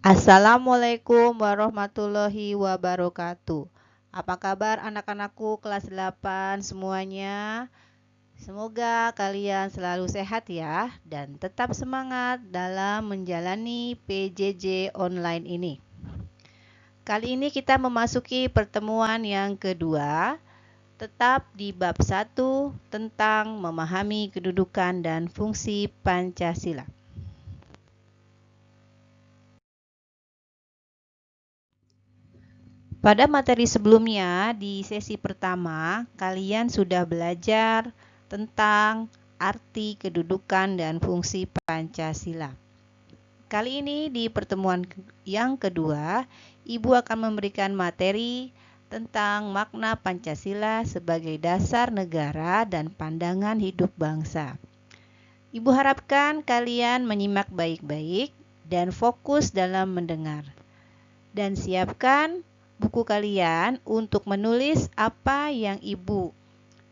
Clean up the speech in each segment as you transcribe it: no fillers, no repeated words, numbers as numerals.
Assalamualaikum warahmatullahi wabarakatuh. Apa kabar anak-anakku kelas 8 semuanya? Semoga kalian selalu sehat ya dan tetap semangat dalam menjalani PJJ online ini. Kali ini kita memasuki pertemuan yang kedua, tetap di bab 1 tentang memahami kedudukan dan fungsi Pancasila. Pada materi sebelumnya, di sesi pertama, kalian sudah belajar tentang arti kedudukan dan fungsi Pancasila. Kali ini di pertemuan yang kedua, Ibu akan memberikan materi tentang makna Pancasila sebagai dasar negara dan pandangan hidup bangsa. Ibu harapkan kalian menyimak baik-baik dan fokus dalam mendengar. Dan siapkan buku kalian untuk menulis apa yang Ibu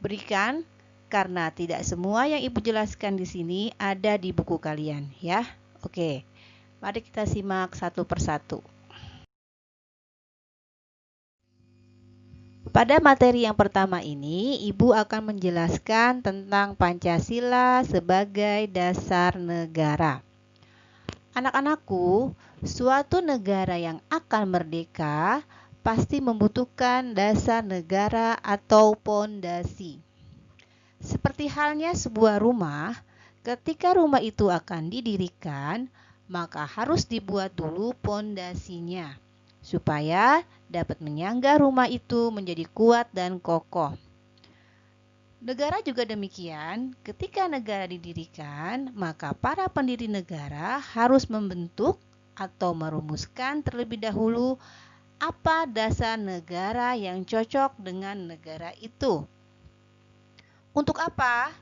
berikan, karena tidak semua yang Ibu jelaskan di sini ada di buku kalian ya. Oke, mari kita simak satu persatu. Pada materi yang pertama ini, Ibu akan menjelaskan tentang Pancasila sebagai dasar negara. Anak-anakku, suatu negara yang akan merdeka pasti membutuhkan dasar negara atau pondasi. Seperti halnya sebuah rumah, ketika rumah itu akan didirikan, maka harus dibuat dulu pondasinya, supaya dapat menyangga rumah itu menjadi kuat dan kokoh. Negara juga demikian, ketika negara didirikan, maka para pendiri negara harus membentuk atau merumuskan terlebih dahulu apa dasar negara yang cocok dengan negara itu. Untuk apa?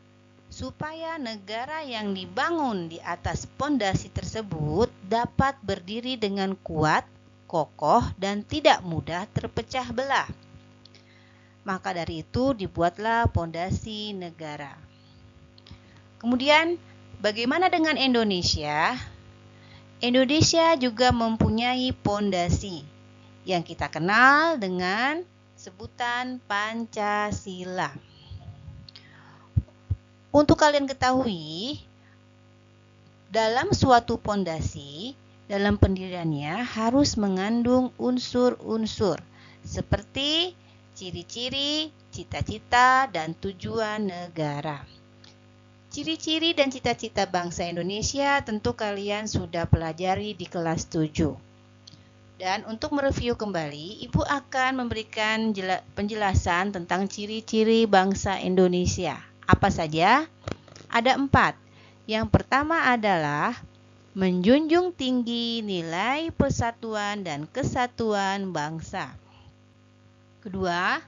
Supaya negara yang dibangun di atas pondasi tersebut dapat berdiri dengan kuat, kokoh, dan tidak mudah terpecah belah. Maka dari itu dibuatlah pondasi negara. Kemudian, bagaimana dengan Indonesia? Indonesia juga mempunyai pondasi yang kita kenal dengan sebutan Pancasila. Untuk kalian ketahui, dalam suatu pondasi, dalam pendiriannya harus mengandung unsur-unsur seperti ciri-ciri, cita-cita, dan tujuan negara. Ciri-ciri dan cita-cita bangsa Indonesia tentu kalian sudah pelajari di kelas 7. Dan untuk mereview kembali, Ibu akan memberikan penjelasan tentang ciri-ciri bangsa Indonesia. Apa saja? Ada 4. Yang pertama adalah menjunjung tinggi nilai persatuan dan kesatuan bangsa. Kedua,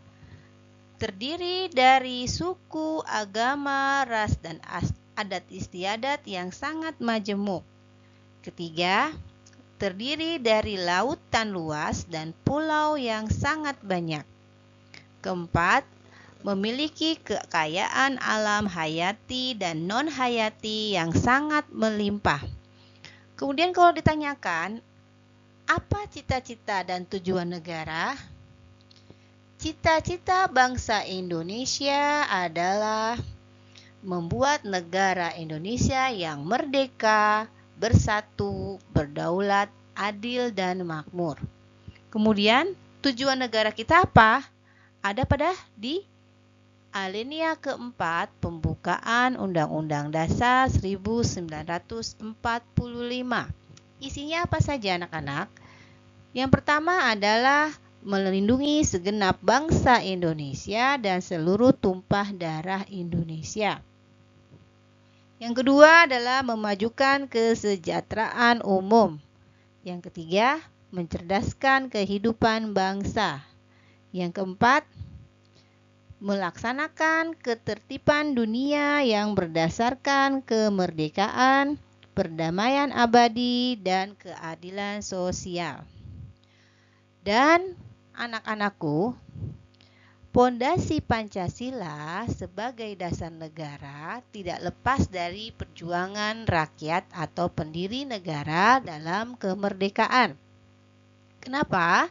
terdiri dari suku, agama, ras, dan adat istiadat yang sangat majemuk. Ketiga, terdiri dari lautan luas dan pulau yang sangat banyak. Keempat, memiliki kekayaan alam hayati dan non-hayati yang sangat melimpah. Kemudian kalau ditanyakan, apa cita-cita dan tujuan negara? Cita-cita bangsa Indonesia adalah membuat negara Indonesia yang merdeka, bersatu, berdaulat, adil, dan makmur. Kemudian, tujuan negara kita apa? Ada pada di alinea keempat pembukaan Undang-Undang Dasar 1945. Isinya apa saja anak-anak? Yang pertama adalah melindungi segenap bangsa Indonesia dan seluruh tumpah darah Indonesia. Yang kedua adalah memajukan kesejahteraan umum. Yang ketiga, mencerdaskan kehidupan bangsa. Yang keempat, melaksanakan ketertiban dunia yang berdasarkan kemerdekaan, perdamaian abadi, dan keadilan sosial. Dan anak-anakku, Pondasi Pancasila sebagai dasar negara tidak lepas dari perjuangan rakyat atau pendiri negara dalam kemerdekaan. Kenapa?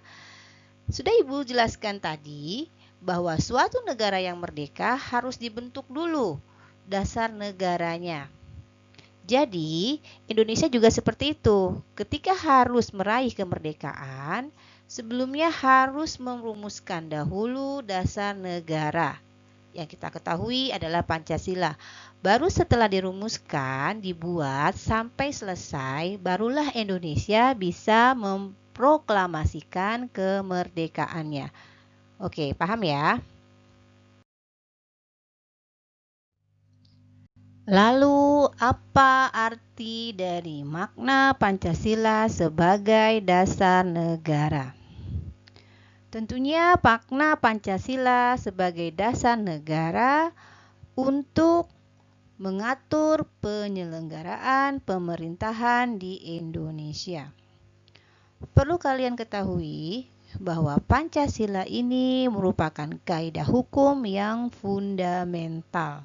Sudah Ibu jelaskan tadi bahwa suatu negara yang merdeka harus dibentuk dulu dasar negaranya. Jadi, Indonesia juga seperti itu. Ketika harus meraih kemerdekaan, sebelumnya harus merumuskan dahulu dasar negara. Yang kita ketahui adalah Pancasila. Baru setelah dirumuskan, dibuat sampai selesai, barulah Indonesia bisa memproklamasikan kemerdekaannya. Oke, paham ya? Lalu, apa arti dari makna Pancasila sebagai dasar negara? Tentunya makna Pancasila sebagai dasar negara untuk mengatur penyelenggaraan pemerintahan di Indonesia. Perlu kalian ketahui bahwa Pancasila ini merupakan kaidah hukum yang fundamental.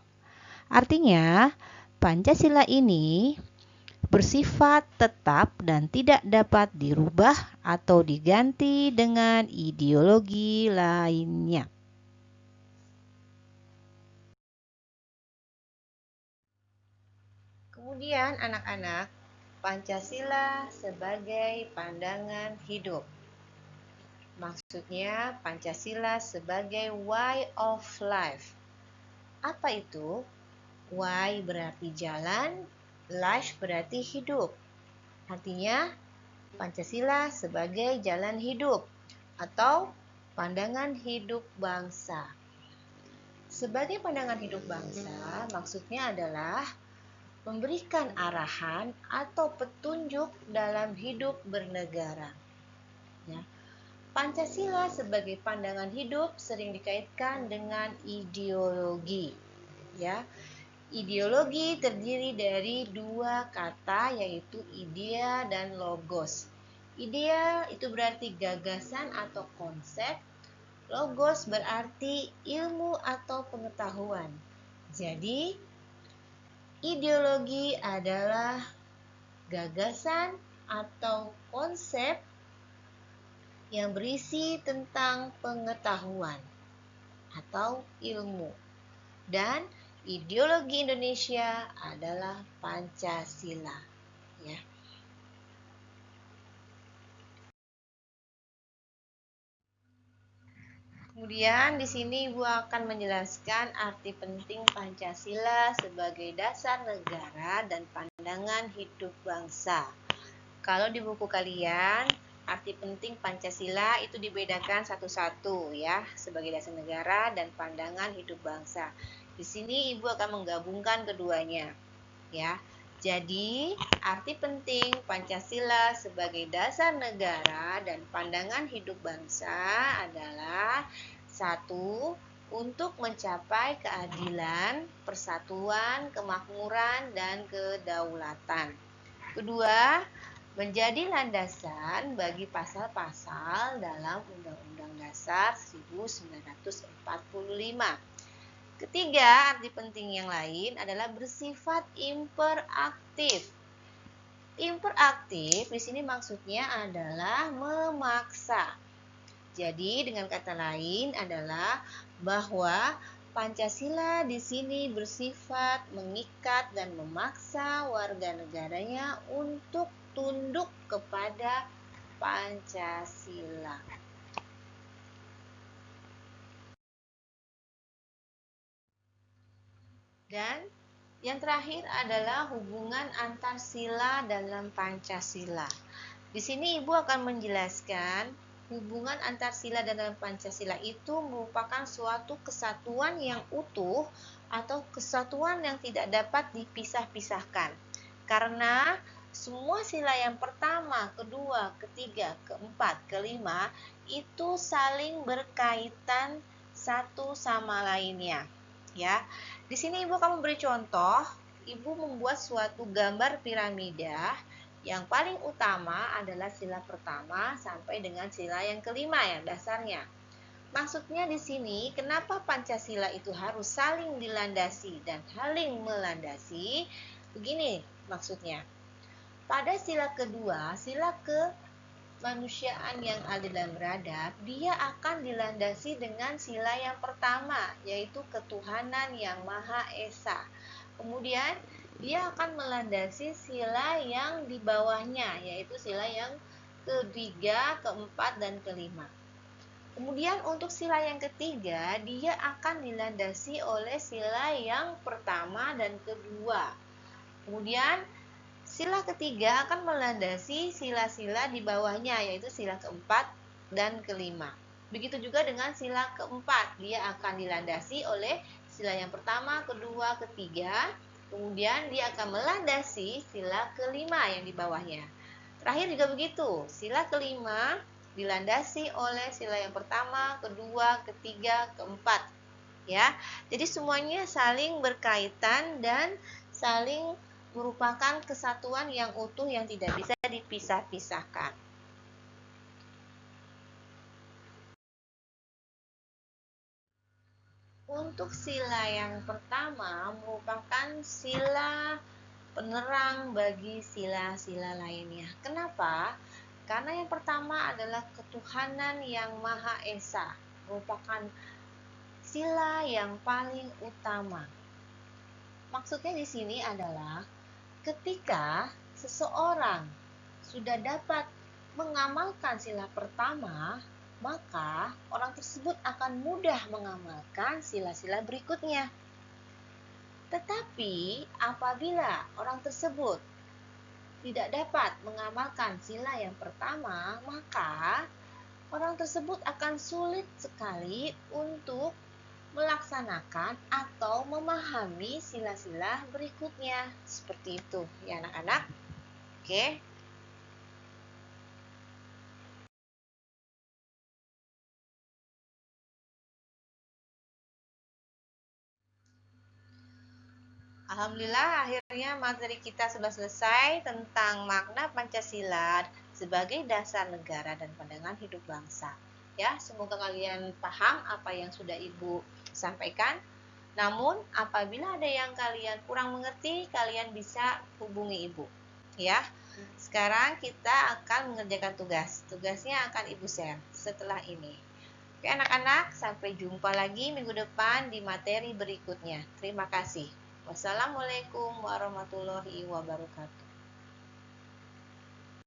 Artinya, Pancasila ini bersifat tetap dan tidak dapat dirubah atau diganti dengan ideologi lainnya. Kemudian anak-anak, Pancasila sebagai pandangan hidup. Maksudnya Pancasila sebagai way of life. Apa itu? Why berarti jalan, life berarti hidup. Artinya, Pancasila sebagai jalan hidup atau pandangan hidup bangsa. Sebagai pandangan hidup bangsa, maksudnya adalah memberikan arahan atau petunjuk dalam hidup bernegara. Ya. Pancasila sebagai pandangan hidup sering dikaitkan dengan ideologi. Ya. Ideologi terdiri dari dua kata, yaitu idea dan logos. Idea itu berarti gagasan atau konsep, logos berarti ilmu atau pengetahuan. Jadi, ideologi adalah gagasan atau konsep yang berisi tentang pengetahuan atau ilmu. Dan ideologi Indonesia adalah Pancasila, ya. Kemudian di sini Ibu akan menjelaskan arti penting Pancasila sebagai dasar negara dan pandangan hidup bangsa. Kalau di buku kalian, arti penting Pancasila itu dibedakan satu-satu ya, sebagai dasar negara dan pandangan hidup bangsa. Di sini Ibu akan menggabungkan keduanya, ya. Jadi, arti penting Pancasila sebagai dasar negara dan pandangan hidup bangsa adalah: satu, untuk mencapai keadilan, persatuan, kemakmuran, dan kedaulatan. Kedua, menjadi landasan bagi pasal-pasal dalam Undang-Undang Dasar 1945. Ketiga, arti penting yang lain adalah bersifat imperaktif. Imperaktif di sini maksudnya adalah memaksa. Jadi dengan kata lain adalah bahwa Pancasila di sini bersifat mengikat dan memaksa warga negaranya untuk tunduk kepada Pancasila. Dan yang terakhir adalah hubungan antar sila dalam Pancasila. Di sini Ibu akan menjelaskan hubungan antar sila dalam Pancasila itu merupakan suatu kesatuan yang utuh atau kesatuan yang tidak dapat dipisah-pisahkan. Karena semua sila yang pertama, kedua, ketiga, keempat, kelima itu saling berkaitan satu sama lainnya. Ya, di sini Ibu akan memberi contoh. Ibu membuat suatu gambar piramida. Yang paling utama adalah sila pertama sampai dengan sila yang kelima ya, dasarnya. Maksudnya di sini, kenapa Pancasila itu harus saling dilandasi dan saling melandasi? Begini maksudnya. Pada sila kedua, sila kemanusiaan yang adil dan beradab, dia akan dilandasi dengan sila yang pertama, yaitu ketuhanan yang Maha Esa. Kemudian, dia akan melandasi sila yang di bawahnya, yaitu sila yang ketiga, keempat, dan kelima. Kemudian untuk sila yang ketiga, dia akan dilandasi oleh sila yang pertama dan kedua. Kemudian sila ketiga akan melandasi sila-sila di bawahnya, yaitu sila keempat dan kelima. Begitu juga dengan sila keempat, dia akan dilandasi oleh sila yang pertama, kedua, ketiga. Kemudian dia akan melandasi sila kelima yang di bawahnya. Terakhir juga begitu, sila kelima dilandasi oleh sila yang pertama, kedua, ketiga, keempat. Ya, jadi semuanya saling berkaitan dan saling merupakan kesatuan yang utuh yang tidak bisa dipisah-pisahkan. Untuk sila yang pertama merupakan sila penerang bagi sila-sila lainnya. Kenapa? Karena yang pertama adalah ketuhanan yang Maha Esa, merupakan sila yang paling utama. Maksudnya di sini adalah ketika seseorang sudah dapat mengamalkan sila pertama, maka orang tersebut akan mudah mengamalkan sila-sila berikutnya. Tetapi apabila orang tersebut tidak dapat mengamalkan sila yang pertama, maka orang tersebut akan sulit sekali untuk melaksanakan atau memahami sila-sila berikutnya. Seperti itu ya anak-anak. Oke. Alhamdulillah akhirnya materi kita sudah selesai tentang makna Pancasila sebagai dasar negara dan pandangan hidup bangsa. Ya, semoga kalian paham apa yang sudah Ibu sampaikan. Namun, apabila ada yang kalian kurang mengerti, kalian bisa hubungi Ibu. Ya. Sekarang kita akan mengerjakan tugas. Tugasnya akan Ibu share setelah ini. Oke anak-anak, sampai jumpa lagi minggu depan di materi berikutnya. Terima kasih. Wassalamualaikum warahmatullahi wabarakatuh.